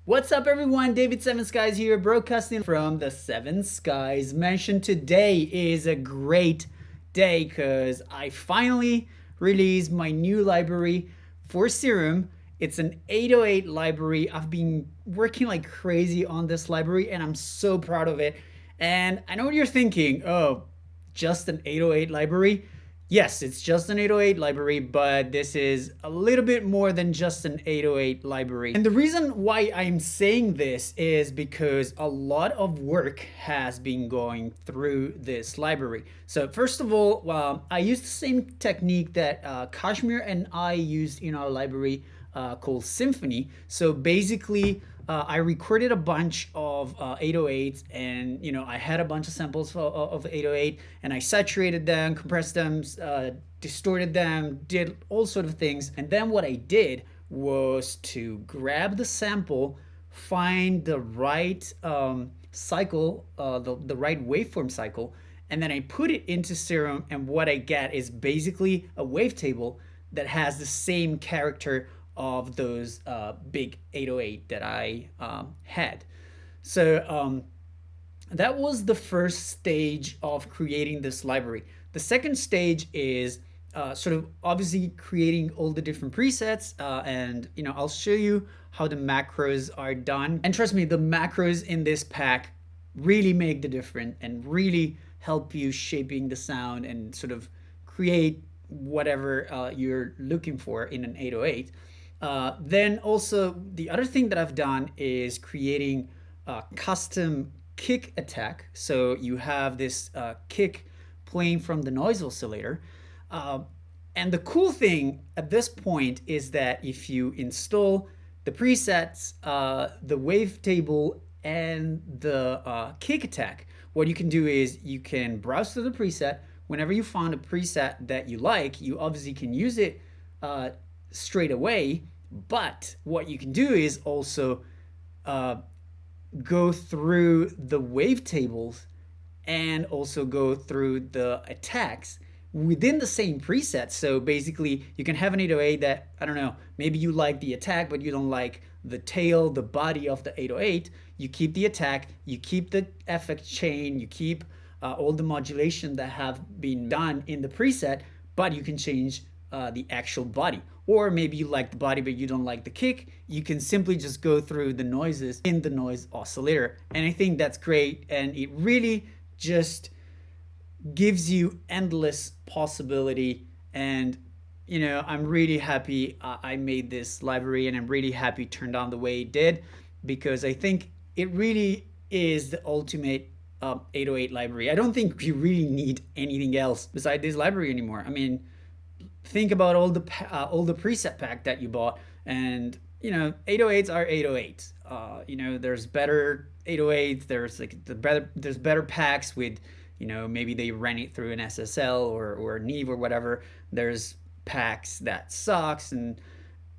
What's up everyone, David Seven Skies here, broadcasting from the Seven Skies Mansion. Today is a great day because I finally released my new library for Serum. It's an 808 library. I've been working like crazy on this library and I'm so proud of it. And I know what you're thinking, oh, just an 808 library? Yes, it's just an 808 library, but this is a little bit more than just an 808 library. And the reason why I'm saying this is because a lot of work has been going through this library. So first of all, I used the same technique that Kashmir and I used in our library called Symphony. So basically, I recorded a bunch of 808s, and I had a bunch of samples of 808, and I saturated them, compressed them, distorted them, did all sort of things. And then what I did was to grab the sample, find the right cycle, the right waveform cycle, and then I put it into Serum, and what I get is basically a wavetable that has the same character of those big 808 that I had. So that was the first stage of creating this library. The second stage is sort of obviously creating all the different presets, and I'll show you how the macros are done. And trust me, the macros in this pack really make the difference and really help you shaping the sound and sort of create whatever you're looking for in an 808. Then also the other thing that I've done is creating a custom kick attack. So you have this kick playing from the noise oscillator. And the cool thing at this point is that if you install the presets, the wavetable, and the kick attack, what you can do is you can browse through the preset. Whenever you found a preset that you like, you obviously can use it straight away. But what you can do is also go through the wavetables and also go through the attacks within the same preset. So basically you can have an 808 that, I don't know, maybe you like the attack but you don't like the tail, the body of the 808. You keep the attack, you keep the effect chain, you keep all the modulation that have been done in the preset, but you can change the actual body. Or maybe you like the body but you don't like the kick, you can simply just go through the noises in the noise oscillator. And I think that's great, and it really just gives you endless possibility. And I'm really happy I made this library, and I'm really happy it turned out the way it did, because I think it really is the ultimate 808 library. I don't think you really need anything else beside this library anymore. I mean, think about all the preset pack that you bought, and 808s are 808s. There's better 808s. There's better packs with maybe they ran it through an SSL or Neve or whatever. There's packs that sucks, and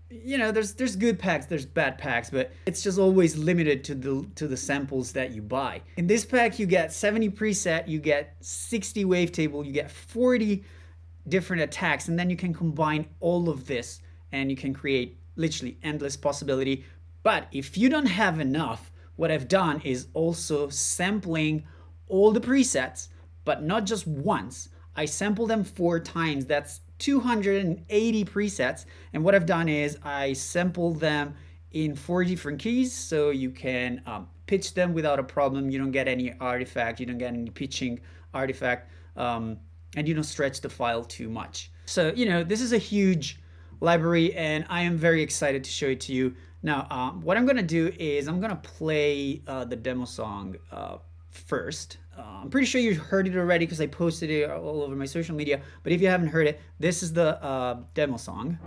there's good packs, there's bad packs, but it's just always limited to the samples that you buy. In this pack you get 70 preset, you get 60 wavetable, you get 40 different attacks, and then you can combine all of this and you can create literally endless possibility. But if you don't have enough, what I've done is also sampling all the presets, but not just once. I sample them 4 times. That's 280 presets. And what I've done is I sample them in 4 different keys, so you can pitch them without a problem. You don't get any artifact, you don't get any pitching artifact, and you don't stretch the file too much. So this is a huge library, and I am very excited to show it to you. Now what I'm gonna do is I'm gonna play the demo song first. I'm pretty sure you heard it already because I posted it all over my social media, but if you haven't heard it, this is the demo song.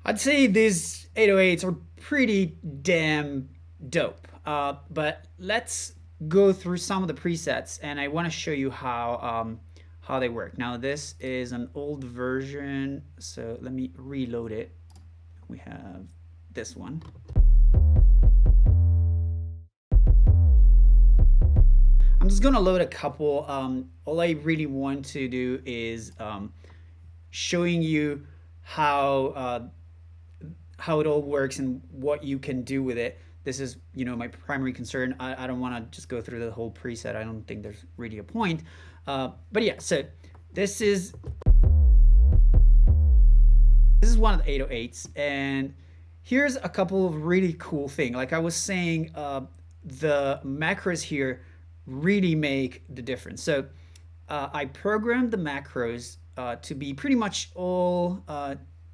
I'd say these 808s are pretty damn dope. But let's go through some of the presets, and I want to show you how they work. Now this is an old version, so let me reload it. We have this one. I'm just gonna load a couple. All I really want to do is showing you how it all works and what you can do with it. This is, my primary concern. I don't want to just go through the whole preset. I don't think there's really a point. But yeah, so this is one of the 808s, and here's a couple of really cool things. Like I was saying, the macros here really make the difference. So I programmed the macros to be pretty much all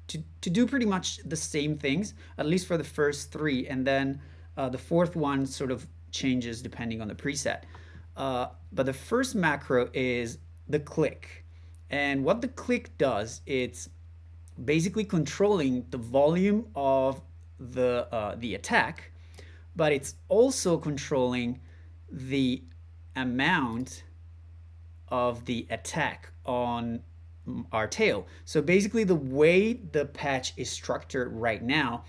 to do pretty much the same things, at least for the first three, and then the fourth one sort of changes depending on the preset. But the first macro is the click, and what the click does, it's basically controlling the volume of the attack, but it's also controlling the amount of the attack on our tail. So basically the way the patch is structured right now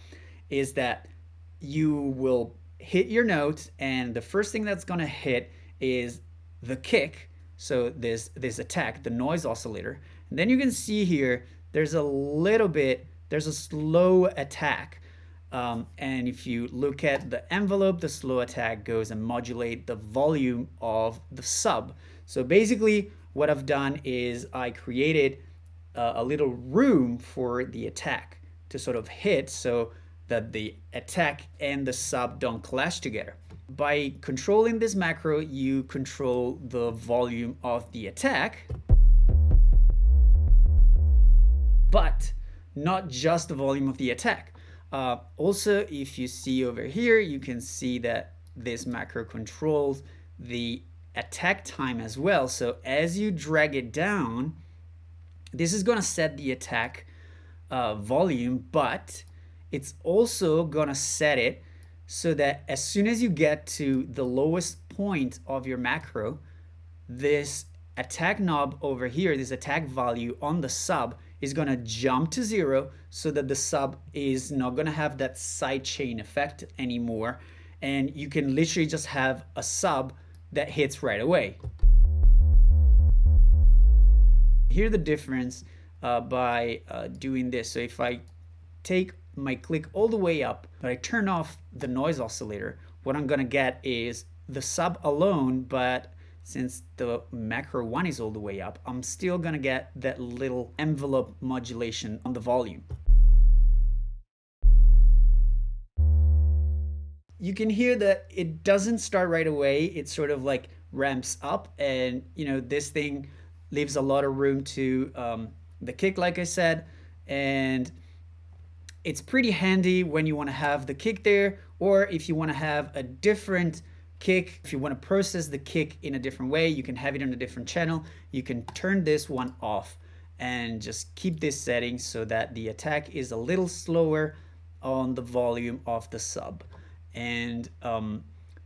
is that you will hit your note, and the first thing that's going to hit is the kick, so this attack, the noise oscillator. And then you can see here there's a slow attack, and if you look at the envelope, the slow attack goes and modulate the volume of the sub. So basically what I've done is I created a little room for the attack to sort of hit, so that the attack and the sub don't clash together. By controlling this macro, you control the volume of the attack, but not just the volume of the attack. Also, if you see over here, you can see that this macro controls the attack time as well. So as you drag it down, this is going to set the attack volume, but it's also going to set it so that as soon as you get to the lowest point of your macro, this attack knob over here, this attack value on the sub, is going to jump to 0, so that the sub is not going to have that sidechain effect anymore, and you can literally just have a sub that hits right away. Hear the difference by doing this. So if I take my click all the way up, but I turn off the noise oscillator, what I'm going to get is the sub alone, but since the macro 1 is all the way up, I'm still going to get that little envelope modulation on the volume. You can hear that it doesn't start right away. It sort of like ramps up, and this thing leaves a lot of room to the kick, like I said, and it's pretty handy when you want to have the kick there, or if you want to have a different kick, if you want to process the kick in a different way, you can have it on a different channel. You can turn this one off and just keep this setting so that the attack is a little slower on the volume of the sub. And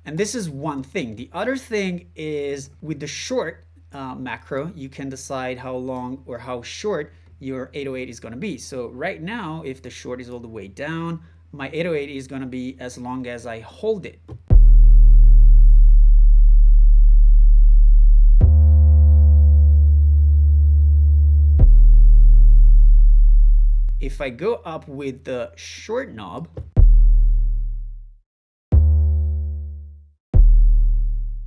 this is one thing. The other thing is with the short macro, you can decide how long or how short your 808 is going to be. So right now, if the short is all the way down, my 808 is going to be as long as I hold it. If I go up with the short knob,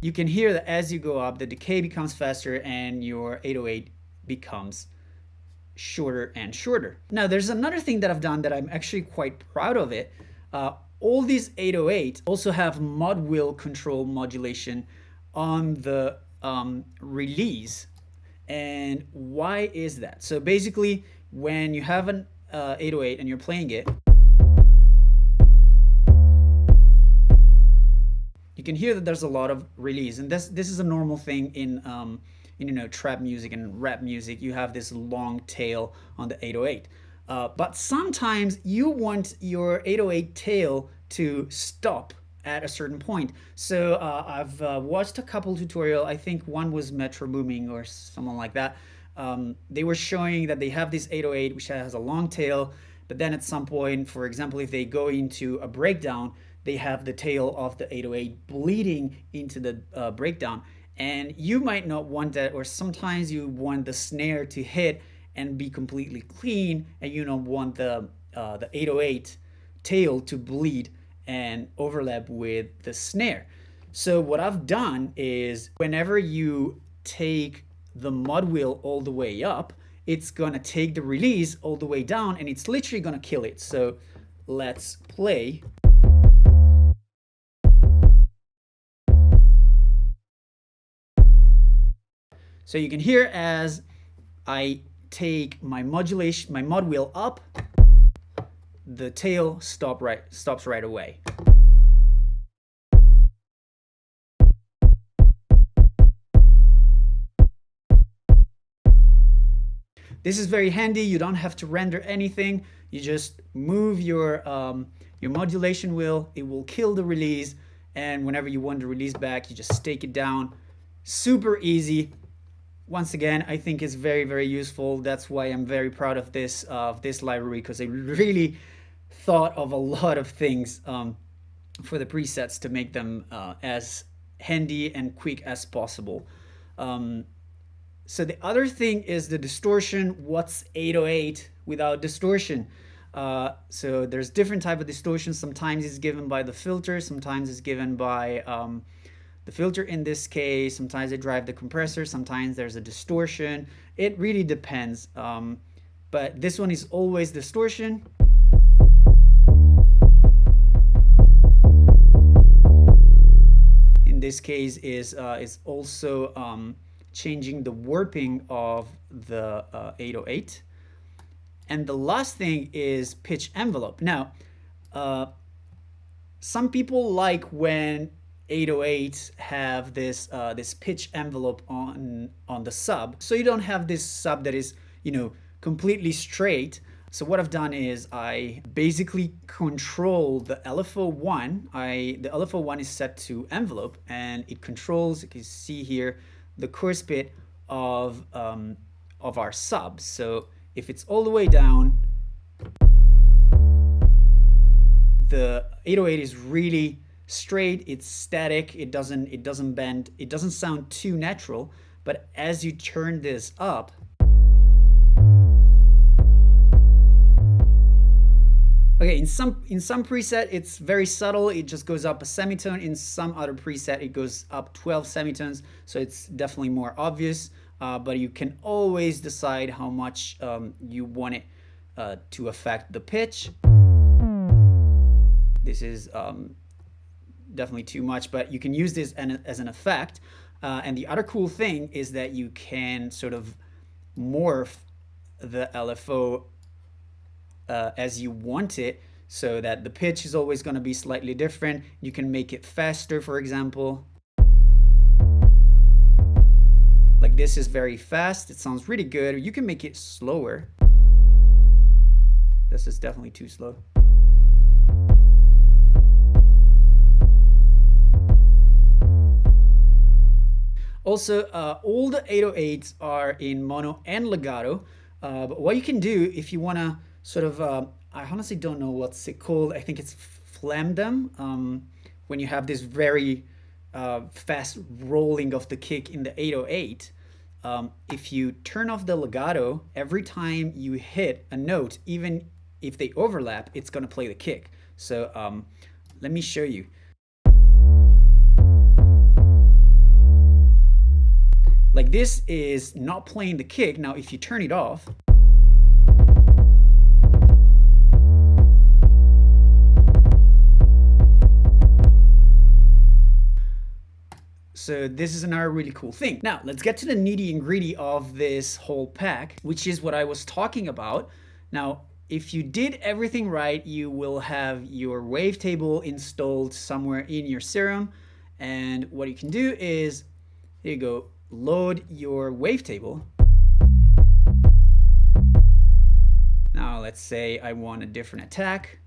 you can hear that as you go up, the decay becomes faster and your 808 becomes shorter and shorter. Now, there's another thing that I've done that I'm actually quite proud of it. All these 808 also have mod wheel control modulation on the release. And why is that? So basically, when you have an 808 and you're playing it, you can hear that there's a lot of release, and this is a normal thing in trap music and rap music. You have this long tail on the 808. But sometimes you want your 808 tail to stop at a certain point. So I've watched a couple tutorial. I think one was Metro Booming or someone like that. They were showing that they have this 808 which has a long tail, but then at some point, for example, if they go into a breakdown, they have the tail of the 808 bleeding into the breakdown. And you might not want that, or sometimes you want the snare to hit and be completely clean, and you don't want the 808 tail to bleed and overlap with the snare. So what I've done is whenever you take the mod wheel all the way up, it's gonna take the release all the way down, and it's literally gonna kill it. So let's play. So you can hear as I take my modulation, my mod wheel up, the tail stops right away. This is very handy. You don't have to render anything. You just move your modulation wheel. It will kill the release, and whenever you want the release back, you just take it down. Super easy. Once again, I think it's very, very useful. That's why I'm very proud of this library, because I really thought of a lot of things for the presets to make them as handy and quick as possible. So the other thing is the distortion. What's 808 without distortion? So there's different type of distortion. Sometimes it's given by the filter, sometimes it's given by the filter in this case, sometimes they drive the compressor, sometimes there's a distortion. It really depends. But this one is always distortion. In this case is also changing the warping of the 808. And the last thing is pitch envelope. Now, some people like when 808s have this this pitch envelope on the sub, so you don't have this sub that is, you know, completely straight. So what I've done is I basically control the LFO1. The LFO1 is set to envelope, and it controls, you can see here, the coarse bit of our sub. So if it's all the way down, the 808 is really straight, it's static, it doesn't bend, it doesn't sound too natural. But as you turn this up, okay, in some preset it's very subtle, it just goes up a semitone. In some other preset it goes up 12 semitones, so it's definitely more obvious. But you can always decide how much you want it to affect the pitch. This is definitely too much, but you can use this as an effect. And the other cool thing is that you can sort of morph the LFO as you want it, so that the pitch is always going to be slightly different. You can make it faster, for example. Like this is very fast, it sounds really good. You can make it slower. This is definitely too slow. Also, all the 808s are in mono and legato. But what you can do if you want to sort of, I honestly don't know what's it called. I think it's flamdom. When you have this very fast rolling of the kick in the 808, if you turn off the legato, every time you hit a note, even if they overlap, it's going to play the kick. So let me show you. Like this is not playing the kick. Now if you turn it off, so this is another really cool thing. Now let's get to the nitty and gritty of this whole pack, which is what I was talking about. Now if you did everything right, you will have your wavetable installed somewhere in your Serum. And what you can do is, here you go, load your wavetable. Now let's say I want a different attack.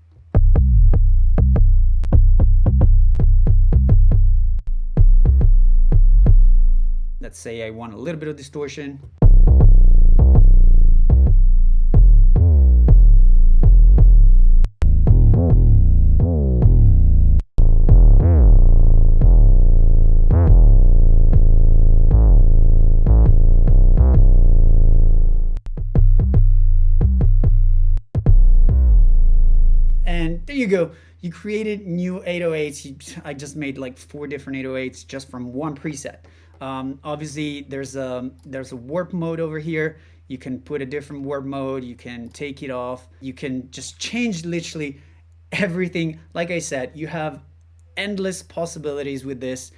Let's say I want a little bit of distortion. And there you go. You created new 808s. I just made like 4 different 808s just from one preset. Obviously, there's a warp mode over here. You can put a different warp mode. You can take it off. You can just change literally everything. Like I said, you have endless possibilities with this.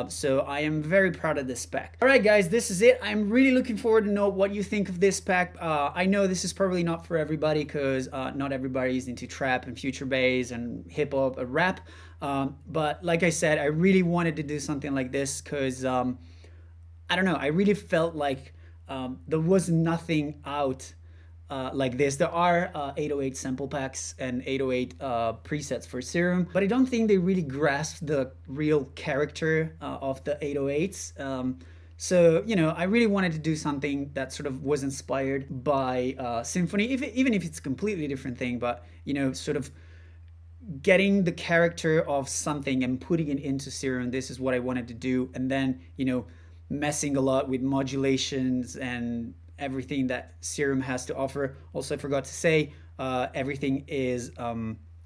So I am very proud of this spec. All right, guys, this is it. I'm really looking forward to know what you think of this spec. I know this is probably not for everybody because not everybody is into trap and future bass and hip hop and rap. But like I said, I really wanted to do something like this because I don't know. I really felt like there was nothing out like this. There are 808 sample packs and 808 presets for Serum, but I don't think they really grasp the real character of the 808s. So, you know, I really wanted to do something that sort of was inspired by Symphony, even if it's a completely different thing, but, you know, sort of getting the character of something and putting it into Serum. This is what I wanted to do. And then, you know, messing a lot with modulations and everything that Serum has to offer. Also, I forgot to say, everything is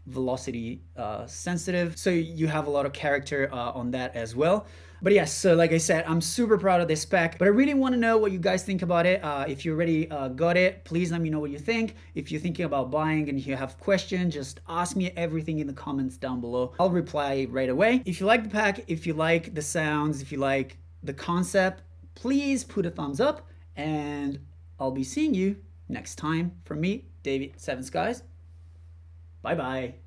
velocity sensitive, so you have a lot of character on that as well. But yes, so like I said, I'm super proud of this spec, but I really want to know what you guys think about it. If you already got it, please let me know what you think. If you're thinking about buying and you have questions, just ask me everything in the comments down below. I'll reply right away. If you like the pack, if you like the sounds, if you like the concept, please put a thumbs up, and I'll be seeing you next time. From me, David, Seven Skies. Bye bye.